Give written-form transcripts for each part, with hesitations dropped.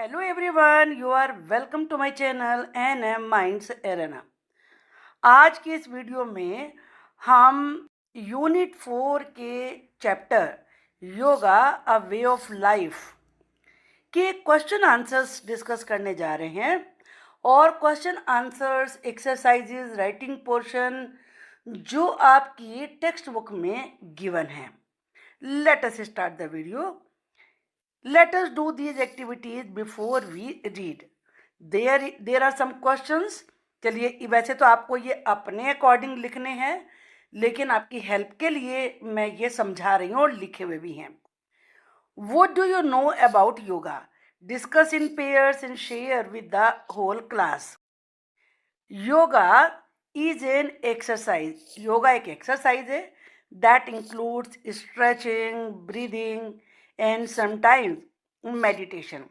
Hello everyone, you are welcome to my channel NM Minds Arena। आज की इस video में हम यूनिट 4 के chapter yoga a way of life के क्वेश्चन आंसर्स डिस्कस करने जा रहे हैं और question answers exercises writing portion जो आपकी टेक्स्ट बुक में गिवन है। Let us start the video. Let us do these activities before we read. There are some questions. चलिए, वैसे तो आपको ये अपने अकॉर्डिंग लिखने हैं, लेकिन आपकी हेल्प के लिए मैं ये समझा रही हूँ और लिखे हुए भी हैं। What do you know about yoga? Discuss in pairs and share with the whole class. Yoga is an exercise. Yoga एक एक्सरसाइज है that includes stretching, breathing and sometimes meditation,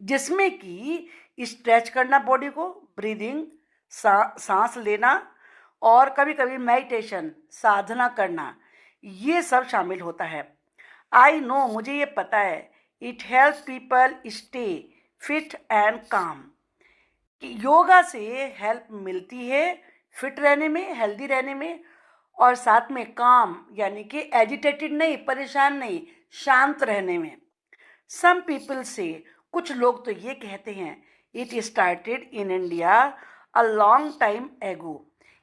जिसमें कि स्ट्रेच करना बॉडी को, ब्रीदिंग सांस लेना और कभी कभी मेडिटेशन साधना करना, ये सब शामिल होता है। आई नो, मुझे ये पता है। It helps people stay fit and काम, कि योगा से हेल्प मिलती है फिट रहने में, हेल्दी रहने में, और साथ में काम यानी कि एजिटेटेड नहीं, परेशान नहीं, शांत रहने में। सम पीपल से, कुछ लोग तो ये कहते हैं, it started in India a long time एगो,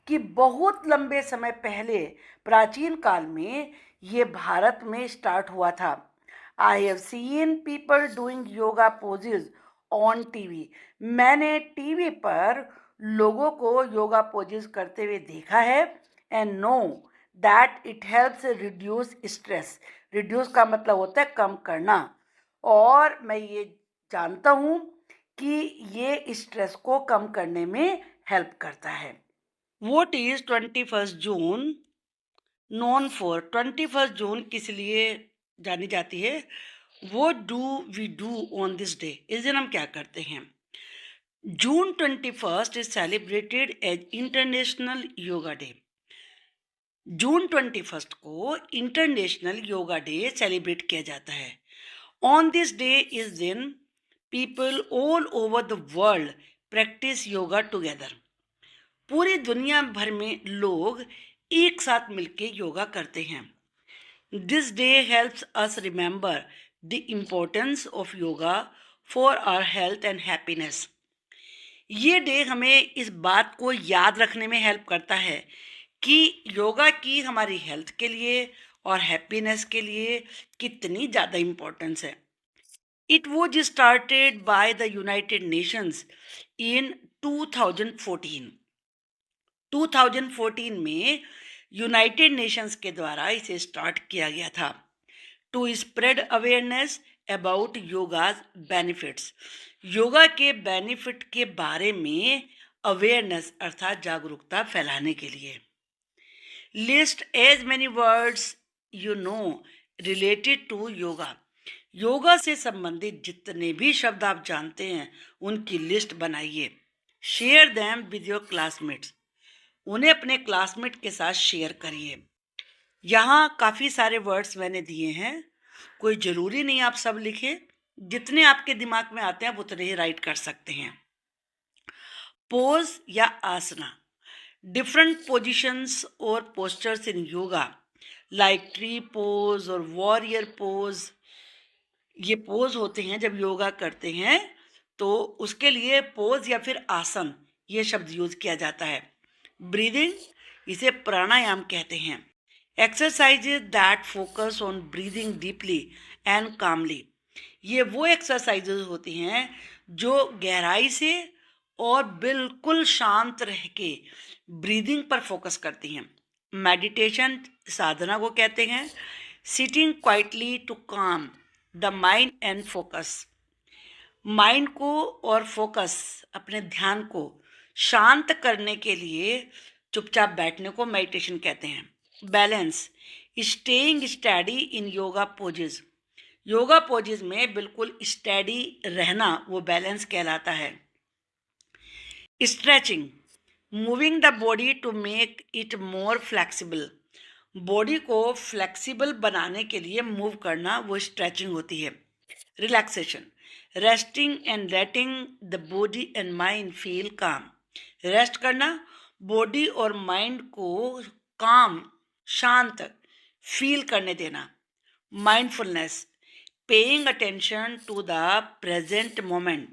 कि बहुत लंबे समय पहले, प्राचीन काल में ये भारत में स्टार्ट हुआ था। I have seen people doing yoga poses on TV, मैंने टीवी पर लोगों को योगा पोजेज करते हुए देखा है। And know that it helps reduce stress, reduce का मतलब होता है कम करना, और मैं ये जानता हूँ कि ये स्ट्रेस को कम करने में हेल्प करता है। What is 21 June known for? 21 जून किस लिए जानी जाती है? What do we do on this day? इस दिन हम क्या करते हैं? June 21 is celebrated as international yoga day. जून 21 को इंटरनेशनल योगा डे सेलिब्रेट किया जाता है। On this day is when people all over the world practice yoga together. पूरी दुनिया भर में लोग एक साथ मिलके योगा करते हैं। This day helps us remember the importance of yoga for our health and happiness. ये डे हमें इस बात को याद रखने में हेल्प करता है कि योगा की हमारी हेल्थ के लिए और हैप्पीनेस के लिए कितनी ज़्यादा इम्पोर्टेंस है। It was started by the United Nations in 2014. 2014 में यूनाइटेड नेशंस के द्वारा इसे स्टार्ट किया गया था, to spread awareness about yoga's benefits, yoga के बेनिफिट के बारे में अवेयरनेस अर्थात जागरूकता फैलाने के लिए। List as many words you know related to yoga, yoga से संबंधित जितने भी शब्द आप जानते हैं उनकी लिस्ट बनाइए। Share them with your classmates, उन्हें अपने क्लासमेट के साथ शेयर करिए। यहाँ काफ़ी सारे वर्ड्स मैंने दिए हैं, कोई ज़रूरी नहीं आप सब लिखें, जितने आपके दिमाग में आते हैं आप उतने ही राइट कर सकते हैं। पोज या आसना, डिफरेंट पोजिशंस और पोस्चर्स इन योगा लाइक ट्री पोज और वॉरियर पोज, ये पोज होते हैं जब योगा करते हैं तो उसके लिए पोज या फिर आसन ये शब्द यूज किया जाता है। ब्रीदिंग, इसे प्राणायाम कहते हैं। Exercises that focus on breathing deeply and calmly, ये वो एक्सरसाइजेज होती हैं जो गहराई से और बिल्कुल शांत रह के ब्रीदिंग पर फोकस करती हैं। मेडिटेशन साधना को कहते हैं। सिटिंग क्वाइटली टू काम the mind and focus, mind को और फोकस अपने ध्यान को शांत करने के लिए चुपचाप बैठने को मेडिटेशन कहते हैं। Balance, staying steady in yoga poses, yoga poses में बिल्कुल स्टडी रहना वो बैलेंस कहलाता है। Stretching, moving the body to make it more flexible, body को फ्लेक्सिबल बनाने के लिए मूव करना वो स्ट्रेचिंग होती है। Relaxation, resting and letting the body and mind feel calm. Rest करना, बॉडी और माइंड को काम, शांत फील करने देना। Mindfulness, paying attention to the present moment,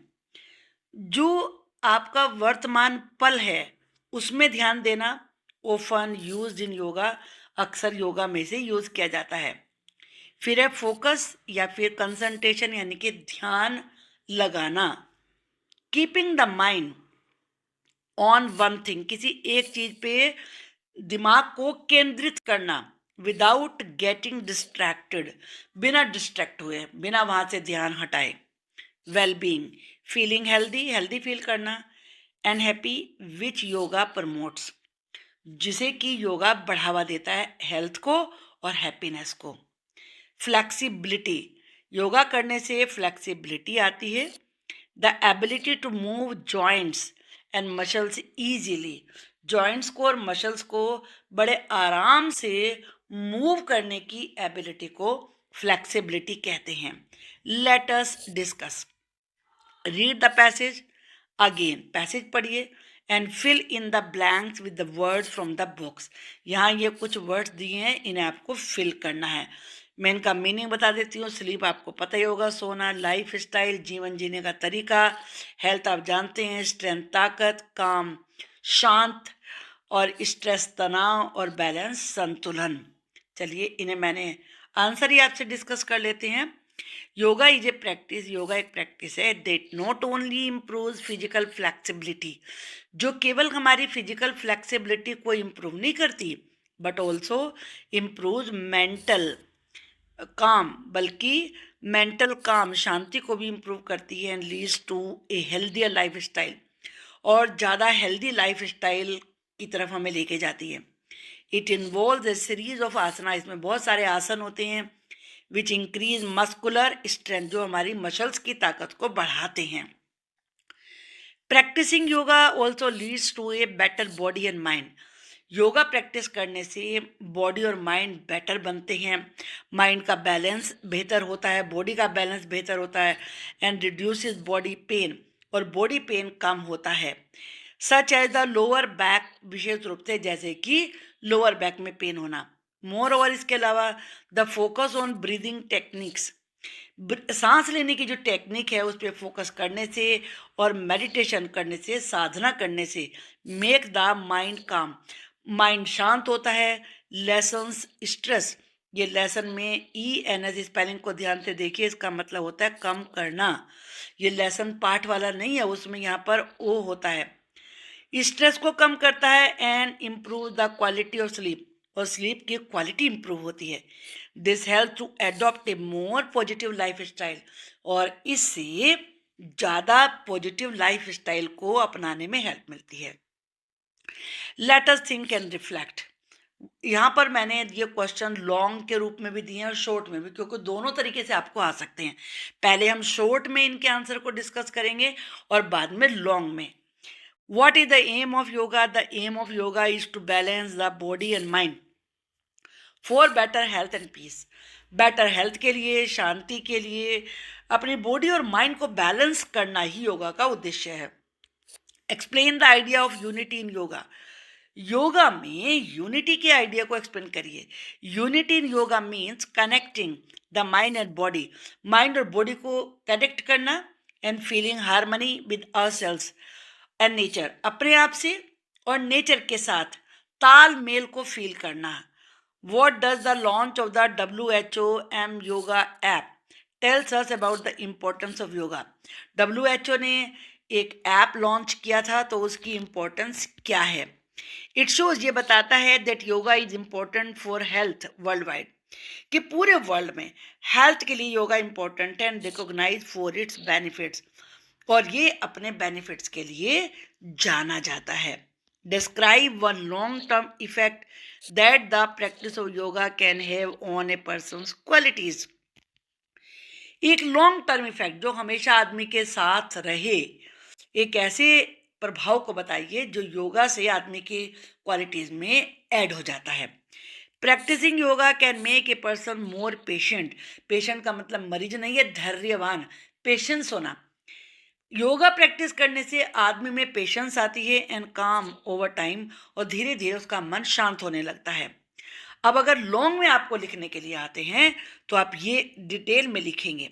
जो आपका वर्तमान पल है उसमें ध्यान देना। ओफन यूज्ड इन योगा, अक्सर योगा में से यूज किया जाता है। फिर है फोकस या फिर कंसंट्रेशन, यानी कि ध्यान लगाना। Keeping the mind on one thing, किसी एक चीज पे दिमाग को केंद्रित करना। विदाउट गेटिंग डिस्ट्रैक्टेड, बिना डिस्ट्रैक्ट हुए, बिना वहां से ध्यान हटाए। Wellbeing, feeling healthy, healthy feel करना। And happy, which yoga promotes, जिसे कि योगा बढ़ावा देता है हेल्थ को और हैप्पीनेस को। फ्लेक्सिबिलिटी, योगा करने से फ्लेक्सिबिलिटी आती है। The ability to move joints and muscles easily, joints को और मसल्स को बड़े आराम से मूव करने की एबिलिटी को फ्लेक्सिबिलिटी कहते हैं। Let us discuss. Read the passage again, passage पढ़िए and fill in the blanks with the words from the books. यहाँ ये कुछ वर्ड्स दिए हैं, इन्हें आपको फिल करना है। मैं इनका मीनिंग बता देती हूँ। स्लीप आपको पता ही होगा, सोना, लाइफ स्टाइल, जीवन जीने का तरीका। हेल्थ आप जानते हैं, स्ट्रेंथ ताकत, काम शांत, और स्ट्रेस तनाव, और बैलेंस संतुलन। चलिए इन्हें मैंने आंसर ही आपसे डिस्कस कर लेते हैं। Yoga is a practice, yoga एक प्रैक्टिस है that not only improve physical flexibility, जो केवल हमारी फिजिकल फ्लैक्सिबिलिटी को इम्प्रूव नहीं करती, बट ऑल्सो इम्प्रूव मेंटल काम, बल्कि मेंटल काम, शांति को भी इम्प्रूव करती है। And leads to a healthier lifestyle, और ज़्यादा हेल्दी लाइफ स्टाइल की तरफ हमें लेके जाती है। It involve a series of asana, इसमें बहुत सारे आसन होते हैं। विच इंक्रीज मस्कुलर स्ट्रेंथ, जो हमारी मसल्स की ताकत को बढ़ाते हैं। Practising yoga also leads to a better body and mind, yoga practice करने से बॉडी और माइंड बेटर बनते हैं। माइंड का बैलेंस बेहतर होता है, बॉडी का बैलेंस बेहतर होता है। एंड रिड्यूसेस बॉडी पेन, और बॉडी पेन कम होता है। Such as the lower back, विशेष रूप से जैसे कि लोअर बैक में पेन होना। मोर ओवर, इसके अलावा the focus on breathing techniques, सांस लेने की जो टेक्निक है उस पर फोकस करने से और मेडिटेशन करने से, साधना करने से, मेक द माइंड काम, माइंड शांत होता है। लेसन्स स्ट्रेस, ये लेसन में ई एन एस स्पेलिंग को ध्यान से देखिए, इसका मतलब होता है कम करना। ये लेसन पाठ वाला नहीं है, उसमें यहाँ पर ओ होता है। स्ट्रेस को कम करता है। And improve the quality of sleep, और स्लीप की क्वालिटी इंप्रूव होती है। This help to adopt a more positive lifestyle, और इससे ज़्यादा पॉजिटिव लाइफ स्टाइल को अपनाने में हेल्प मिलती है। Let us think and reflect, यहाँ पर मैंने ये क्वेश्चन लॉन्ग के रूप में भी दिए हैं और शॉर्ट में भी, क्योंकि दोनों तरीके से आपको आ सकते हैं। पहले हम शॉर्ट में इनके आंसर को डिस्कस करेंगे और बाद में लॉन्ग में। What is the aim of yoga? The aim of yoga is to balance the body and mind for better health and peace. Better health के लिए, शांति के लिए, अपनी बॉडी और माइंड को बैलेंस करना ही योगा का उद्देश्य है। Explain the idea of unity in yoga, yoga में यूनिटी के आइडिया को एक्सप्लेन करिए। Unity in yoga means connecting the mind and body, mind और बॉडी को कनेक्ट करना। And feeling harmony with ourselves and nature, अपने आप से और नेचर के साथ तालमेल को फील करना। What does the launch of the WHO yoga app tells us about the importance of yoga. WHO ने एक ऐप लॉन्च किया था, तो उसकी इम्पोर्टेंस क्या है? इट शोज, ये बताता है that yoga is important for health worldwide, कि पूरे वर्ल्ड में हेल्थ के लिए योगा इम्पोर्टेंट है। And recognise for its benefits, और ये अपने बेनिफिट्स के लिए जाना जाता है। Describe one long term effect that the practice of yoga can have on a person's qualities, एक लॉन्ग टर्म इफेक्ट जो हमेशा आदमी के साथ रहे, एक ऐसे प्रभाव को बताइए जो योगा से आदमी की क्वालिटीज में ऐड हो जाता है। Practising yoga can make a person more patient, patient का मतलब मरीज नहीं है, धैर्यवान, पेशेंस होना। योगा प्रैक्टिस करने से आदमी में पेशेंस आती है एंड काम ओवर टाइम, और धीरे धीरे उसका मन शांत होने लगता है। अब अगर लॉन्ग में आपको लिखने के लिए आते हैं तो आप ये डिटेल में लिखेंगे।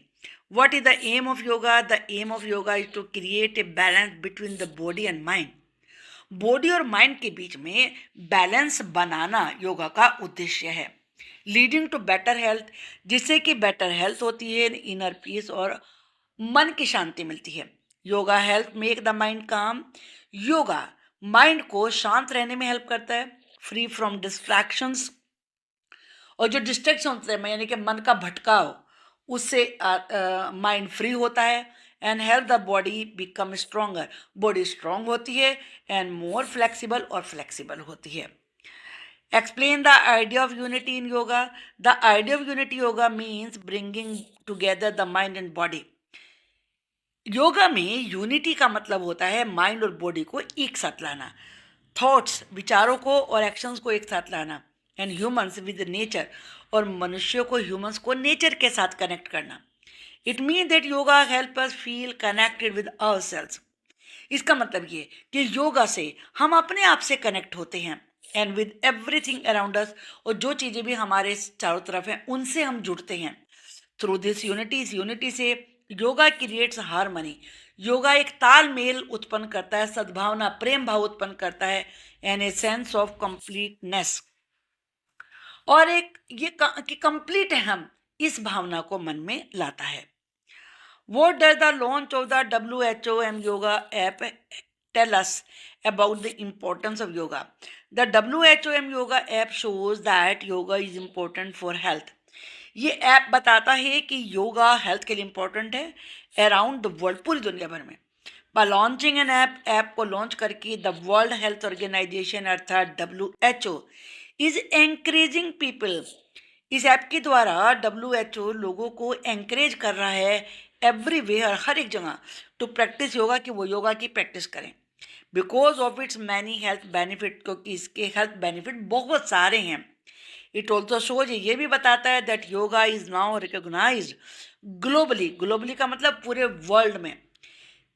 What is the aim of yoga? The aim of yoga is to create a balance between the body and mind. Body और माइंड के बीच में बैलेंस बनाना योगा का उद्देश्य है। लीडिंग टू बेटर हेल्थ, जिससे कि बेटर हेल्थ होती है, इनर पीस और मन की शांति मिलती है। Yoga help make the mind काम। योगा माइंड को शांत रहने में हेल्प करता है, फ्री फ्रॉम डिस्ट्रैक्शंस। और जो डिस्ट्रैक्शन होते हैं यानी कि मन का भटकाव, उससे माइंड फ्री होता है। And help the body become stronger, body strong होती है एंड मोर फ्लेक्सिबल, और फ्लेक्सिबल होती है। Explain the idea of unity in yoga. The idea of unity yoga means bringing together the mind and body. Yoga में unity का मतलब होता है माइंड और बॉडी को एक साथ लाना, थॉट्स विचारों को और एक्शंस को एक साथ लाना, एंड ह्यूमंस विद नेचर, और मनुष्यों को ह्यूमंस को नेचर के साथ कनेक्ट करना। It mean that yoga help us feel connected with ourselves. इसका मतलब ये कि योगा से हम अपने आप से कनेक्ट होते हैं and with everything around us, और जो चीज़ें भी हमारे चारों तरफ हैं उनसे हम जुड़ते हैं। थ्रू दिस यूनिटी, इस यूनिटी से योगा क्रिएट्स हार्मनी। योगा एक तालमेल उत्पन्न करता है, सद्भावना, प्रेम भाव उत्पन्न करता है, and a sense of completeness, और एक ये कि कंप्लीट है हम, इस भावना को मन में लाता है। What does the launch of the WHO and Yoga app tell us about the importance of yoga? The WHO and Yoga app shows that yoga is important for health. ये ऐप बताता है कि योगा हेल्थ के लिए important है around the world, पूरी दुनिया भर में। बाय लॉन्चिंग एन ऐप को लॉन्च करके द वर्ल्ड हेल्थ ऑर्गेनाइजेशन अर्थात WHO इज एंकरेजिंग पीपल। इस ऐप के द्वारा WHO लोगों को एंकरेज कर रहा है एवरीवेयर, हर एक जगह, टू प्रैक्टिस योगा, कि वो योगा की प्रैक्टिस करें। Because of its many health benefit, क्योंकि इसके हेल्थ बेनिफिट बहुत सारे हैं। इट ऑल्सो शोज, ये भी बताता है that yoga is now recognised globally. Globally का मतलब पूरे वर्ल्ड में,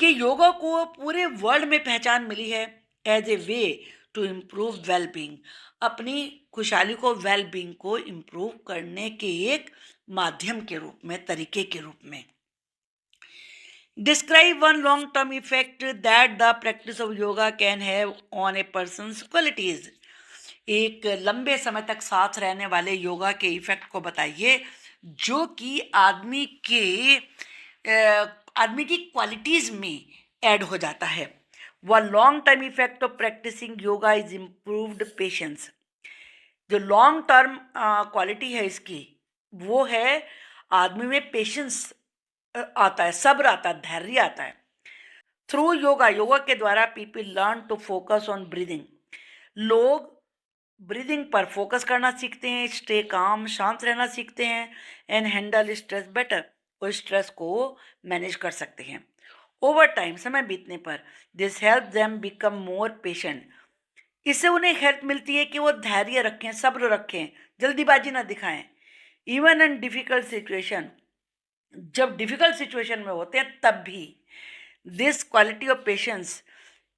कि योगा को पूरे वर्ल्ड में पहचान मिली है as a way to improve wellbeing, अपनी खुशहाली को, वेलबींग को इम्प्रूव करने के एक माध्यम के रूप में, तरीके के रूप में। Describe one long-term effect that the practice of yoga can have on a person's qualities. एक लंबे समय तक साथ रहने वाले योगा के इफेक्ट को बताइए, जो कि आदमी की क्वालिटीज में ऐड हो जाता है। One long term effect of practising yoga is improved patience. जो लॉन्ग टर्म क्वालिटी है इसकी, वो है आदमी में पेशेंस आता है, सब्र आता है, धैर्य आता है। थ्रू योगा, योगा के द्वारा people learn to focus on breathing. लोग ब्रीदिंग पर फोकस करना सीखते हैं, स्टे काम, शांत रहना सीखते हैं, एंड हैंडल स्ट्रेस बेटर, और स्ट्रेस को मैनेज कर सकते हैं। ओवर टाइम, समय बीतने पर, this help them become more patient. इससे उन्हें हेल्प मिलती है कि वो धैर्य रखें, सब्र रखें, जल्दीबाजी ना दिखाएं। इवन इन डिफिकल्ट सिचुएशन, जब डिफिकल्ट सिचुएशन में होते हैं तब भी, दिस क्वालिटी ऑफ पेशेंस,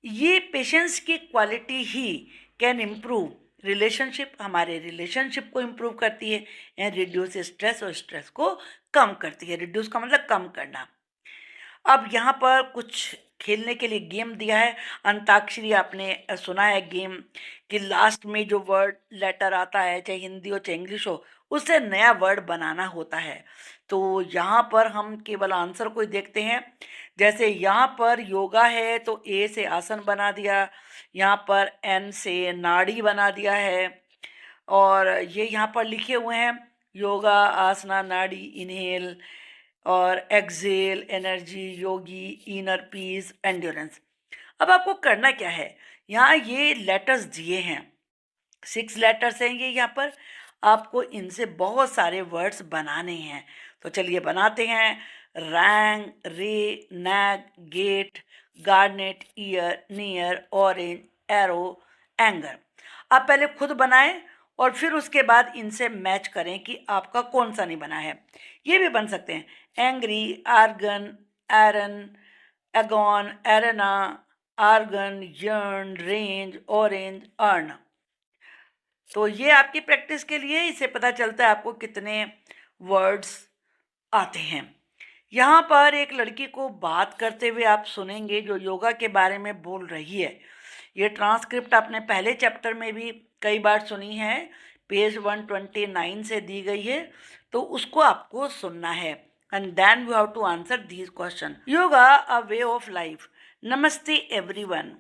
ये पेशेंस की quality he can improve relationship, हमारे रिलेशनशिप को इम्प्रूव करती है, एंड रिड्यूस स्ट्रेस, और स्ट्रेस को कम करती है। रिड्यूस का मतलब कम करना। अब यहाँ पर कुछ खेलने के लिए गेम दिया है। अंताक्षरी आपने सुना है गेम, कि लास्ट में जो वर्ड लेटर आता है, चाहे हिंदी हो चाहे इंग्लिश हो, उससे नया वर्ड बनाना होता है। तो यहाँ पर हम केवल आंसर को ही देखते हैं। जैसे यहाँ पर योगा है तो ए से आसन बना दिया, यहाँ पर एन से नाड़ी बना दिया है, और ये यहाँ पर लिखे हुए हैं योगा, आसना, नाड़ी, इनहेल और एक्सेल, एनर्जी, योगी, इनर पीस, एंड्योरेंस। अब आपको करना क्या है, यहाँ ये लेटर्स दिए हैं, 6 लेटर्स हैं ये यहाँ पर, आपको इनसे बहुत सारे वर्ड्स बनाने हैं। तो चलिए बनाते हैं। Rang, ray, nag, gate, garnet, ear, near, orange, arrow, anger. आप पहले खुद बनाएं और फिर उसके बाद इनसे मैच करें कि आपका कौन सा नहीं बना है। ये भी बन सकते हैं, angry, organ, Aaron, argon, arena, organ, yearn, range, orange, earn. तो ये आपकी प्रैक्टिस के लिए, इससे पता चलता है आपको कितने वर्ड्स आते हैं। यहाँ पर एक लड़की को बात करते हुए आप सुनेंगे जो योगा के बारे में बोल रही है। ये ट्रांसक्रिप्ट आपने पहले चैप्टर में भी कई बार सुनी है, पेज 129 से दी गई है, तो उसको आपको सुनना है। And then you have to answer these question. Yoga a way of life. Namaste everyone,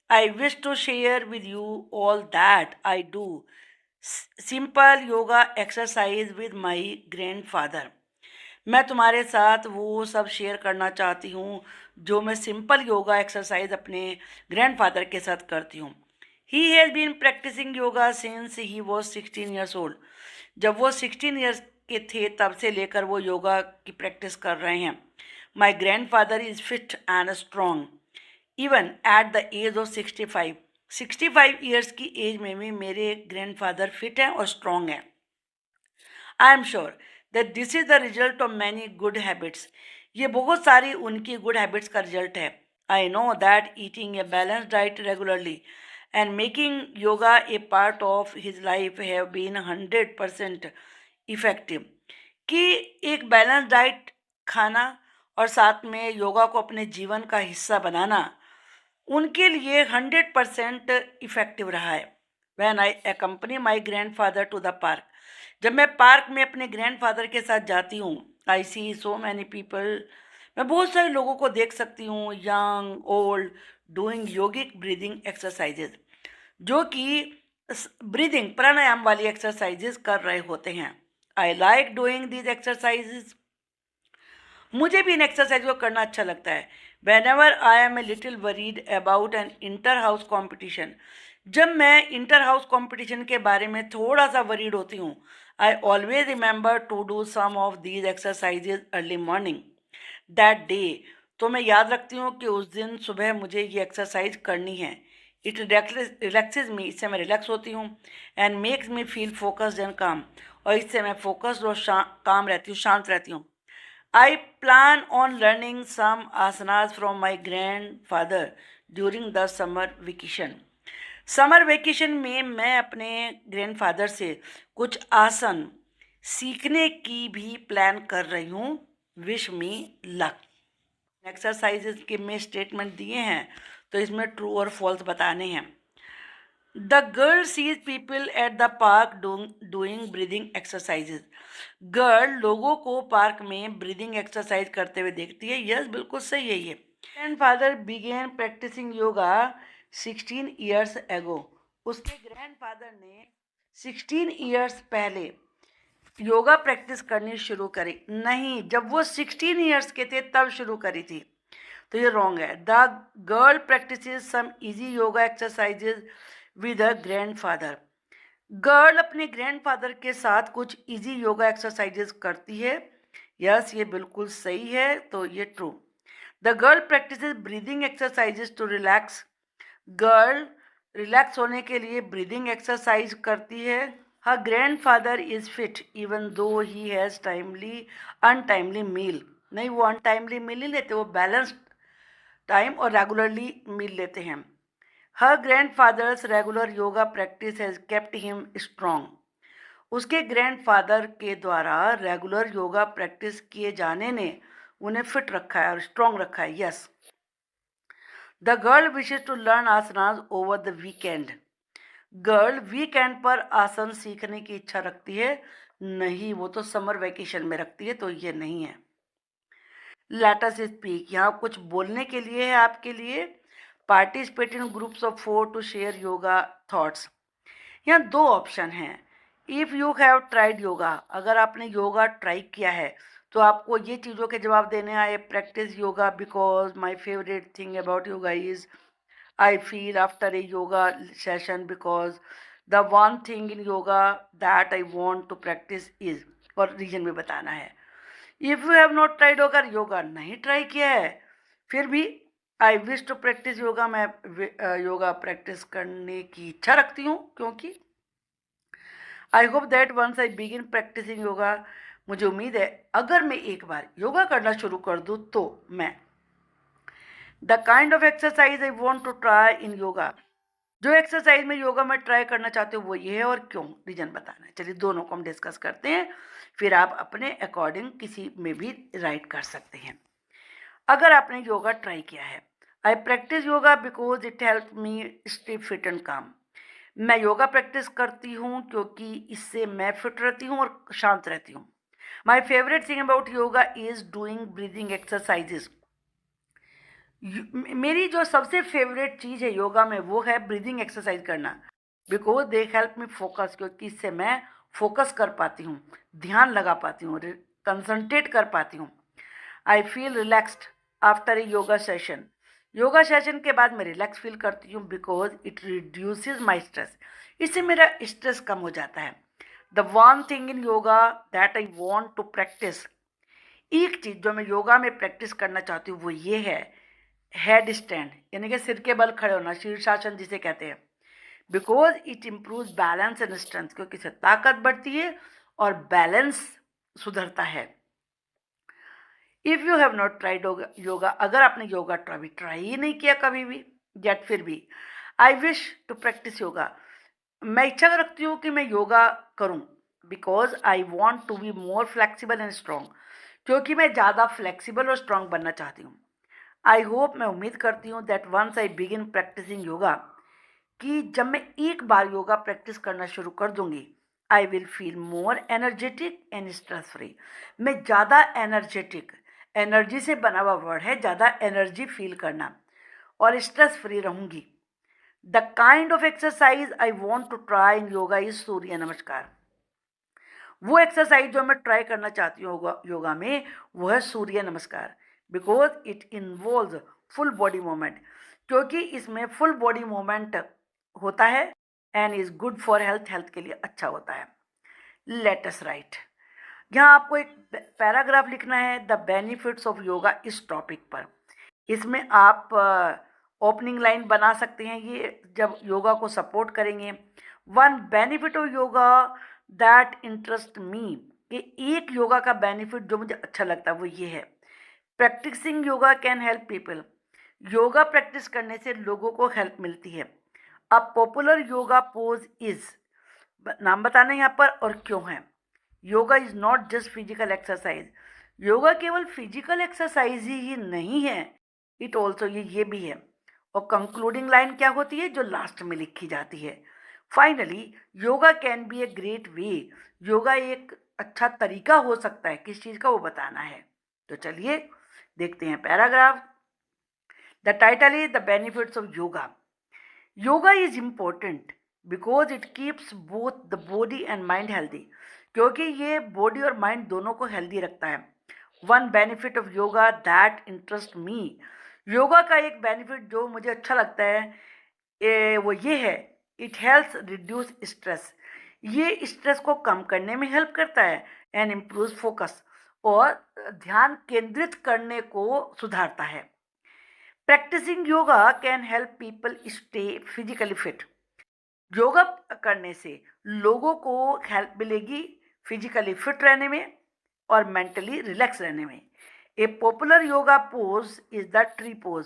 I wish to share with you all that I do simple yoga exercise with my grandfather. मैं तुम्हारे साथ वो सब शेयर करना चाहती हूँ जो मैं सिंपल योगा एक्सरसाइज अपने ग्रैंडफादर के साथ करती हूँ। He has been practising yoga since he was 16 years old. जब वो 16 ईयर्स के थे तब से लेकर वो योगा की प्रैक्टिस कर रहे हैं। My grandfather is fit and strong even at the age of 65। 65 years की एज में भी मेरे ग्रैंडफादर फिट हैं और स्ट्रॉन्ग हैं। I am sure that this is the result of many good habits. ये बहुत सारी उनकी गुड हैबिट्स का रिजल्ट है। I know that eating a balance diet regularly and making yoga a part of his life have been 100% effective. कि एक balance diet खाना और साथ में योगा को अपने जीवन का हिस्सा बनाना उनके लिए 100% इफेक्टिव रहा है। When I accompany my grandfather to the park. जब मैं पार्क में अपने ग्रैंडफादर के साथ जाती हूँ, आई सी सो मैनी पीपल, मैं बहुत सारे लोगों को देख सकती हूँ, यंग ओल्ड, डूइंग योगिक ब्रीदिंग एक्सरसाइजेज, जो कि ब्रीदिंग प्राणायाम वाली एक्सरसाइजेज कर रहे होते हैं। I like doing these exercises. मुझे भी इन एक्सरसाइज को करना अच्छा लगता है। Whenever I am a little worried about an inter house competition. जब मैं इंटर हाउस कॉम्पिटिशन के बारे में थोड़ा सा वरीड होती हूँ, I always remember to do some of these exercises early morning that day. तो मैं याद रखती हूँ कि उस दिन सुबह मुझे ये एक्सरसाइज करनी है। इट रिलैक्सेज मी, इससे मैं रिलैक्स होती हूँ, and makes me feel focused and काम, और इससे मैं फोकस्ड और काम रहती हूँ, शांत रहती हूँ। I plan on learning some asanas from my grandfather during the summer vacation. Summer vacation में मैं अपने ग्रैंडफादर से कुछ आसन सीखने की भी प्लान कर रही हूँ। Wish me luck. एक्सरसाइजेज के में स्टेटमेंट दिए हैं, तो इसमें ट्रू और फॉल्स बताने हैं। The girl sees people at the park doing breathing exercises. Girl लोगों को पार्क में ब्रीदिंग एक्सरसाइज करते हुए देखती है। यस, बिल्कुल सही है ये। Grandfather began practising yoga 16 years ago. उसके ग्रैंडफादर ने 16 ईयर्स पहले योगा प्रैक्टिस करनी शुरू करी। नहीं, जब वो 16 ईयर्स के थे तब शुरू करी थी, तो ये रॉन्ग है। The girl practises some easy yoga exercises with a grandfather. Girl अपने ग्रैंडफादर के साथ कुछ इजी योगा एक्सरसाइजेज करती है। यस, ये बिल्कुल सही है, तो ये true. The girl practises breathing exercises to relax. Girl relax होने के लिए ब्रीदिंग एक्सरसाइज करती है। Her grandfather is fit even though he has timely untimely meal. नहीं, वो अनटाइमली मील नहीं लेते, वो बैलेंस्ड टाइम और रेगुलरली मील लेते हैं। Her grandfather's regular yoga practice has kept him strong. उसके ग्रैंडफादर के द्वारा रेगुलर योगा प्रैक्टिस किए जाने ने उन्हें फिट रखा है और स्ट्रॉन्ग रखा है। Yes. The girl wishes to learn asanas over the weekend. Girl weekend पर आसन सीखने की इच्छा रखती है। नहीं, वो तो समर वेकेशन में रखती है, तो ये नहीं है। लेट अस स्पीक, यहाँ कुछ बोलने के लिए है आपके लिए। Participate in groups of 4 to share yoga thoughts. यहाँ दो ऑप्शन हैं। If you have tried yoga, अगर आपने योगा ट्राई किया है तो आपको ये चीज़ों के जवाब देने आए। Practise yoga because my favourite thing about yoga is I feel after a yoga session because the one thing in yoga that I want to practise is, और रीजन भी बताना है। If you have not tried, अगर योगा नहीं try किया है फिर भी I wish to practise yoga, मैं योगा प्रैक्टिस करने की इच्छा रखती हूँ, क्योंकि I hope that once I begin practising yoga मुझे उम्मीद है अगर मैं एक बार योगा करना शुरू कर दूँ तो मैं the kind of exercise I want to try in yoga, जो एक्सरसाइज में योगा में ट्राई करना चाहते हो वो ये है और क्यों, रीजन बताना है। चलिए दोनों को हम डिस्कस करते हैं, फिर आप अपने अकॉर्डिंग किसी में भी राइट कर सकते हैं। अगर आपने योगा ट्राई किया है, I practise yoga because it help me stay fit and calm. मैं योगा प्रैक्टिस करती हूँ क्योंकि इससे मैं फिट रहती हूँ और शांत रहती हूँ। माई favourite thing about yoga is doing breathing exercises. मेरी जो सबसे फेवरेट चीज़ है योगा में वो है ब्रीदिंग एक्सरसाइज करना, because they help me focus, क्योंकि इससे मैं फोकस कर पाती हूँ, ध्यान लगा पाती हूँ, कंसंट्रेट कर पाती हूँ। I feel relaxed after a yoga session. Yoga session के बाद मैं रिलैक्स फील करती हूँ because it reduces my stress. इससे मेरा स्ट्रेस कम हो जाता है। The one thing in yoga that I want to practise, एक चीज़ जो मैं योगा में प्रैक्टिस करना चाहती हूँ वो ये है हेड स्टैंड, यानी कि सिर के बल खड़े होना, शीर्षासन जिसे कहते हैं। Because it improve balance and strength, क्योंकि इससे ताकत बढ़ती है और बैलेंस सुधरता है। If you have not tried yoga, अगर आपने योगा ट्राई ही नहीं किया कभी भी, यट फिर भी I wish to practise yoga, मैं इच्छा रखती हूँ कि मैं योगा करूँ, because I want to be more flexible and strong, क्योंकि मैं ज़्यादा फ्लेक्सिबल और स्ट्रॉन्ग बनना चाहती हूँ। आई होप, मैं उम्मीद करती हूँ that once I begin practising yoga, कि जब मैं एक बार योगा प्रैक्टिस करना शुरू कर दूंगी, I will feel more energetic and stress free. मैं ज़्यादा एनर्जेटिक, एनर्जी से बना हुआ वर्ड है, ज़्यादा एनर्जी फील करना, और स्ट्रेस फ्री रहूँगी। The kind of exercise I want to try in yoga is Surya Namaskar. वो एक्सरसाइज जो मैं ट्राई करना चाहती हूँ योगा में वो है सूर्य नमस्कार, because it involve full body movement, क्योंकि इसमें फुल बॉडी मूवमेंट होता है and is good for health, health के लिए अच्छा होता है। लेट अस राइट, यहाँ आपको एक पैराग्राफ लिखना है द बेनिफिट्स ऑफ योगा इस टॉपिक पर। इसमें आप ओपनिंग लाइन बना सकते हैं, ये जब योगा को सपोर्ट करेंगे। One benefit of yoga that interest me, कि एक योगा का बेनिफिट जो मुझे अच्छा लगता है वो ये है, practising yoga can help people. Yoga practice करने से लोगों को हेल्प मिलती है। A popular yoga pose is, नाम बताना यहाँ पर और क्यों है। Yoga is not just physical exercise, yoga केवल फिजिकल एक्सरसाइज ही नहीं है, इट ऑल्सो, ये भी है। और कंक्लूडिंग लाइन क्या होती है जो लास्ट में लिखी जाती है, finally yoga can be a great वे, योगा एक अच्छा तरीका हो सकता है, किस चीज़ का वो बताना है। तो चलिए देखते हैं paragraph. The title is the benefits of yoga. Yoga is important because it keeps both the body and mind healthy, क्योंकि ये बॉडी और माइंड दोनों को हेल्दी रखता है। One benefit of yoga that interest me, yoga का एक बेनिफिट जो मुझे अच्छा लगता है वो ये है, इट हेल्प्स रिड्यूस स्ट्रेस, ये स्ट्रेस को कम करने में हेल्प करता है, एंड इम्प्रूव फोकस, और ध्यान केंद्रित करने को सुधारता है। Practising yoga can help people stay physically fit, yoga करने से लोगों को हेल्प मिलेगी फिजिकली फिट रहने में और मेंटली रिलैक्स रहने में। ए popular yoga pose is the tree pose,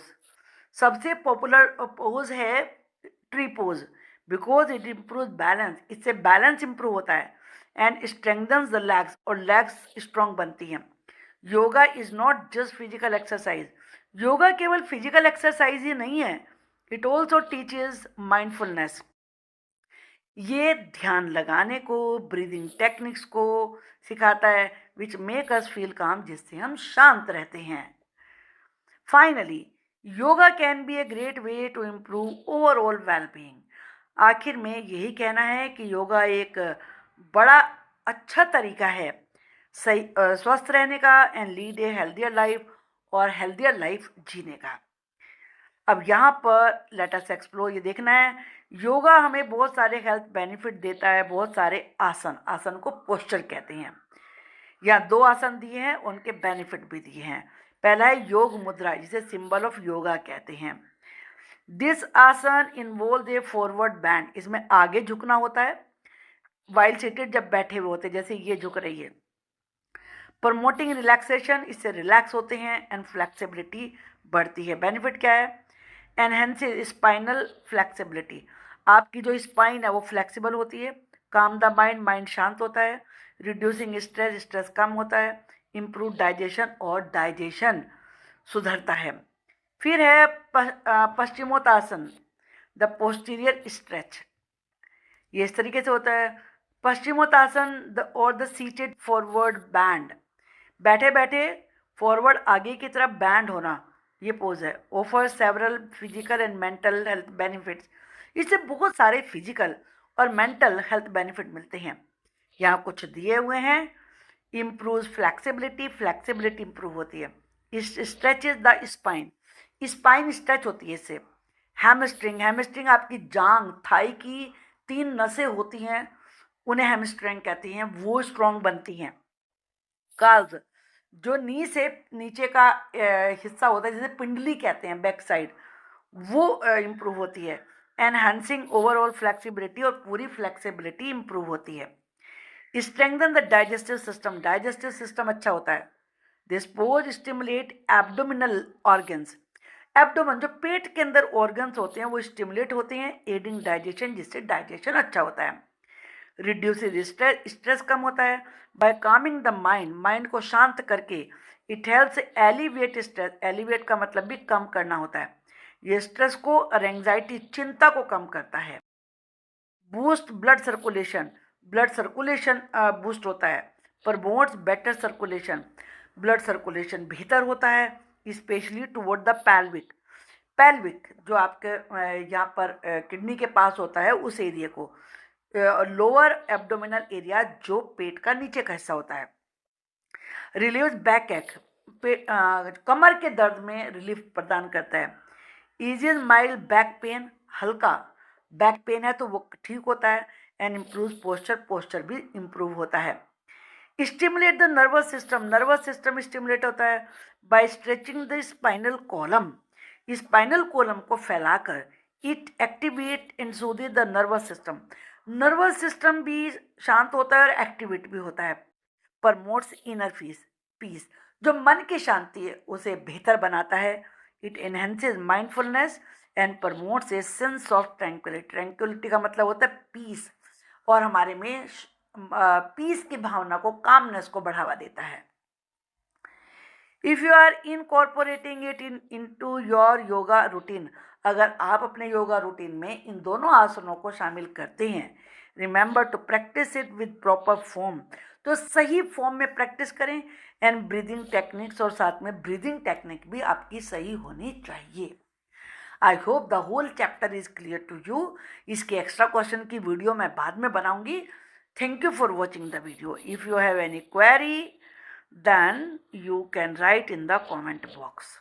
सबसे पॉपुलर पोज है tree pose, because it improve balance, इससे बैलेंस इंप्रूव होता है, एंड स्ट्रेंथन्स द लेग्स, और लेग्स स्ट्रॉन्ग बनती हैं। Yoga is not just physical exercise, yoga केवल फिजिकल एक्सरसाइज ही नहीं है, इट ऑल्सो टीचेज माइंडफुलनेस, ये ध्यान लगाने को, ब्रीदिंग टेक्निक्स को सिखाता है, विच मेक अस फील काम, जिससे हम शांत रहते हैं। Finally yoga can be a great way to improve overall wellbeing, आखिर में यही कहना है कि योगा एक बड़ा अच्छा तरीका है सही स्वस्थ रहने का, and lead A healthier life, और हेल्दियर लाइफ जीने का। अब यहाँ पर लेट अस एक्सप्लोर, ये देखना है योगा हमें बहुत सारे हेल्थ बेनिफिट देता है, बहुत सारे आसन, आसन को पोस्चर कहते हैं। यहाँ 2 आसन दिए हैं, उनके बेनिफिट भी दिए हैं। पहला है योग मुद्रा, जिसे सिंबल ऑफ योगा कहते हैं। दिस आसन इन्वॉल्व ए फॉरवर्ड बैंड, इसमें आगे झुकना होता है वाइल सीटेड, जब बैठे हुए होते हैं, जैसे ये झुक रही है। प्रमोटिंग रिलैक्सेशन, इससे रिलैक्स होते हैं एंड फ्लेक्सिबिलिटी बढ़ती है। बेनिफिट क्या है? एनहेंसेस स्पाइनल फ्लेक्सिबिलिटी, आपकी जो स्पाइन है वो फ्लेक्सिबल होती है। काम द माइंड, माइंड शांत होता है। रिड्यूसिंग स्ट्रेस, स्ट्रेस कम होता है। इम्प्रूव डाइजेशन, और डाइजेशन सुधरता है। फिर है पश्चिमोत्तासन, द पोस्टीरियर स्ट्रेच। ये इस तरीके से होता है। पश्चिमोत्तासन और द सीटेड फॉरवर्ड बैंड, बैठे बैठे फॉरवर्ड आगे की तरफ बैंड होना, ये पोज है। Offer several physical and mental health benefits, इससे बहुत सारे फिजिकल और मेंटल हेल्थ बेनिफिट मिलते हैं। यहाँ कुछ दिए हुए हैं। इम्प्रूव फ्लैक्सिबिलिटी, फ्लैक्सिबिलिटी इम्प्रूव होती है। Stretches the spine, spine stretch होती है इससे। हैमस्ट्रिंग, हैमस्ट्रिंग आपकी जांग, थाई की 3 नसें होती हैं, उन्हें हैमस्ट्रिंग कहती हैं, वो स्ट्रॉन्ग बनती हैं। काल्व, जो नी से नीचे का हिस्सा होता है जिसे पिंडली कहते हैं, बैक साइड, वो इम्प्रूव होती है। एनहांसिंग ओवरऑल फ्लेक्सिबिलिटी, और पूरी फ्लेक्सिबिलिटी इम्प्रूव होती है। Strengthen the digestive system, digestive system अच्छा होता है। This pose stimulate abdominal organs, abdomen जो पेट के अंदर ऑर्गन्स होते हैं वो स्टिमुलेट होते हैं, एडिंग डाइजेशन, जिससे डाइजेशन अच्छा होता है। रिड्यूसेज स्ट्रेस, स्ट्रेस कम होता है। By calming the mind, mind को शांत करके it helps alleviate stress, alleviate का मतलब भी कम करना होता है। ये स्ट्रेस को और एंग्जाइटी, चिंता को कम करता है। Boost blood circulation, blood circulation boost होता है। Promotes better circulation, blood circulation बेहतर होता है, specially toward the pelvic, pelvic जो आपके यहाँ पर किडनी के पास होता है, उस एरिया को। लोअर एब्डोमिनल एरिया, जो पेट का नीचे का हिस्सा होता है। रिलीव्स बैक एक, कमर के दर्द में रिलीफ प्रदान करता है। इजीज माइल्ड बैक पेन, हल्का बैक पेन है तो वो ठीक होता है। एंड इम्प्रूव पोस्चर, पोस्चर भी इम्प्रूव होता है। Stimulate the nervous system, nervous system stimulate होता है by stretching the spinal column, spinal column को फैलाकर। It activate and soothe the nervous system, nervous system भी शांत होता है और एक्टिवेट भी होता है। प्रमोट्स इनर पीस, जो मन की शांति है उसे बेहतर बनाता है। It enhances mindfulness and promotes a sense of tranquillity, tranquillity का मतलब होता है पीस, और हमारे में पीस की भावना को, कामनेस को बढ़ावा देता है। If you are incorporating it into your yoga routine, अगर आप अपने योगा रूटीन में इन दोनों आसनों को शामिल करते हैं, remember to practise it with proper form, तो सही फॉर्म में प्रैक्टिस करें। एंड ब्रीदिंग टेक्निक्स, और साथ में ब्रीदिंग टेक्निक भी आपकी सही होनी चाहिए। I hope the whole chapter is clear to you. इसके एक्स्ट्रा क्वेश्चन की वीडियो मैं बाद में बनाऊंगी। Thank you for watching the video. If you have any query, then you can write in the comment box.